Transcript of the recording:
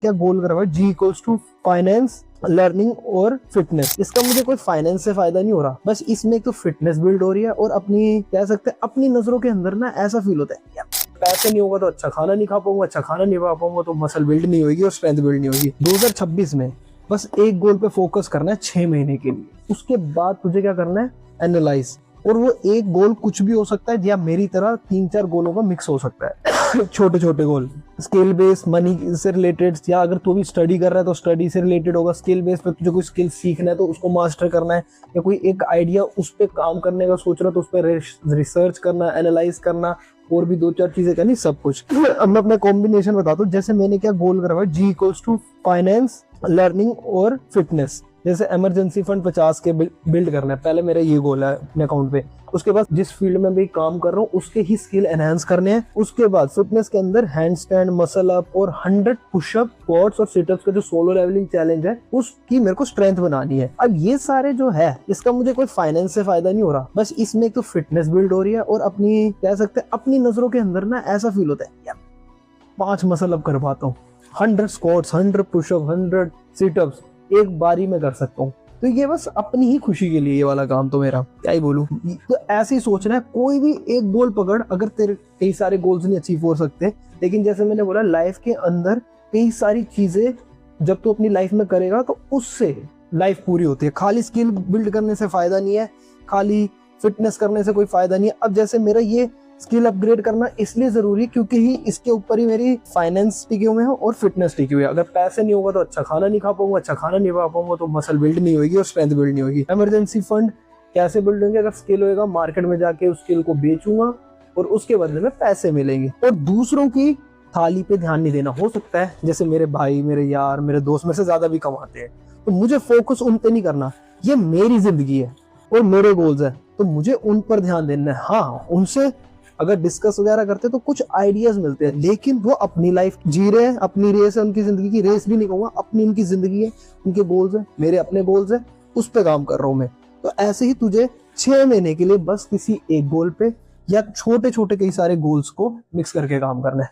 क्या गोल करा हुआ है, G=, फाइनेंस, लर्निंग और फिटनेस। इसका मुझे कोई फाइनेंस से फायदा नहीं हो रहा, बस इसमें एक तो फिटनेस बिल्ड हो रही है और अपनी कह सकते हैं अपनी नजरों के अंदर ना ऐसा फील होता है यार पैसे नहीं होगा तो अच्छा खाना नहीं खा पाऊंगा, अच्छा खाना नहीं खा पाऊंगा तो मसल बिल्ड नहीं होगी और स्ट्रेंथ बिल्ड नहीं होगी। 2026 में बस एक गोल पे फोकस करना है 6 महीने के लिए। उसके बाद तुझे क्या करना है, एनालाइज। और वो एक गोल कुछ भी हो सकता है या मेरी तरह 3-4 गोलों का मिक्स हो सकता है। छोटे छोटे गोल, स्किल बेस्ड, मनी से रिलेटेड, या अगर तू भी स्टडी कर रहा है तो स्टडी से रिलेटेड होगा। स्किल बेस्ड पे तुझे कोई स्किल सीखना है तो उसको मास्टर करना है, या कोई एक आइडिया उस पर काम करने का सोच रहा है तो उस पर रिसर्च करना, एनालाइज करना, और भी 2-4 चीजें करनी, सब कुछ। अब मैं अपना कॉम्बिनेशन बताता हूँ। जैसे मैंने क्या गोल करा हुआ है, G=, फाइनेंस, लर्निंग और फिटनेस। जैसे इमरजेंसी फंड 50 के बिल्ड करना है, पहले मेरा ये गोल है अपने अकाउंट पे। उसके बाद जिस फील्ड में भी काम कर रहा हूँ उसके ही स्किल एनहांस करने हैं। उसके बाद फिटनेस के अंदर हैंड स्टैंड, मसल अप और 100 पुशअप, स्क्वाट्स और सिटअप्स का जो सोलो लेवलिंग चैलेंज है उसकी मेरे को स्ट्रेंथ बनानी है। अब ये सारे जो है इसका मुझे कोई फाइनेंस से फायदा नहीं हो रहा, बस इसमें एक तो फिटनेस बिल्ड हो रही है और अपनी कह सकते हैं अपनी नजरों के अंदर ना ऐसा फील होता है यार 5 मसल अप कर पाता हूँ, 100 स्क्वाट्स, 100 पुशअप, 100 सिटअप्स एक बारी में कर सकता हूँ। तो ये बस अपनी ही खुशी के लिए ये वाला काम तो मेरा, क्या ही बोलूं। तो ऐसे ही सोचना है, कोई भी एक गोल पकड़। अगर तेरे कई सारे गोल्स नहीं अचीव हो सकते, लेकिन जैसे मैंने बोला लाइफ के अंदर कई सारी चीजें जब तू अपनी लाइफ में करेगा तो उससे लाइफ पूरी होती है। खाली स्किल बिल्ड करने से फायदा नहीं है, खाली फिटनेस करने से कोई फायदा नहीं है। अब जैसे मेरा ये स्किल अपग्रेड करना इसलिए जरूरी क्योंकि ही इसके ऊपर ही मेरी फाइनेंस टिके हुए हैं और फिटनेस टिकी हुई है। अगर पैसे नहीं होगा तो अच्छा खाना नहीं खा पाऊंगा, अच्छा खाना नहीं खा पाऊंगा तो मसल बिल्ड नहीं होगी और स्ट्रेंथ बिल्ड नहीं होगी। इमरजेंसी फंड कैसे बिल्ड होंगे, अगर स्किल होगा मार्केट में जाके उस स्किल को बेचूंगा और उसके बदले में पैसे मिलेंगे। और दूसरों की थाली पे ध्यान नहीं देना। हो सकता है जैसे मेरे भाई, मेरे यार, मेरे दोस्त में से ज्यादा भी कमाते हैं, तो मुझे फोकस उन पे नहीं करना। ये मेरी जिंदगी है और मेरे गोल्स है, तो मुझे उन पर ध्यान देना है। हाँ, उनसे अगर डिस्कस वगैरह करते तो कुछ आइडियाज मिलते हैं, लेकिन वो अपनी लाइफ जी रहे हैं, अपनी रेस है, उनकी जिंदगी की रेस भी नहीं कहूंगा, अपनी उनकी जिंदगी है, उनके गोल्स है, मेरे अपने गोल्स है, उस पे काम कर रहा हूं मैं। तो ऐसे ही तुझे 6 महीने के लिए बस किसी एक गोल पे या छोटे छोटे कई सारे गोल्स को मिक्स करके काम करना है।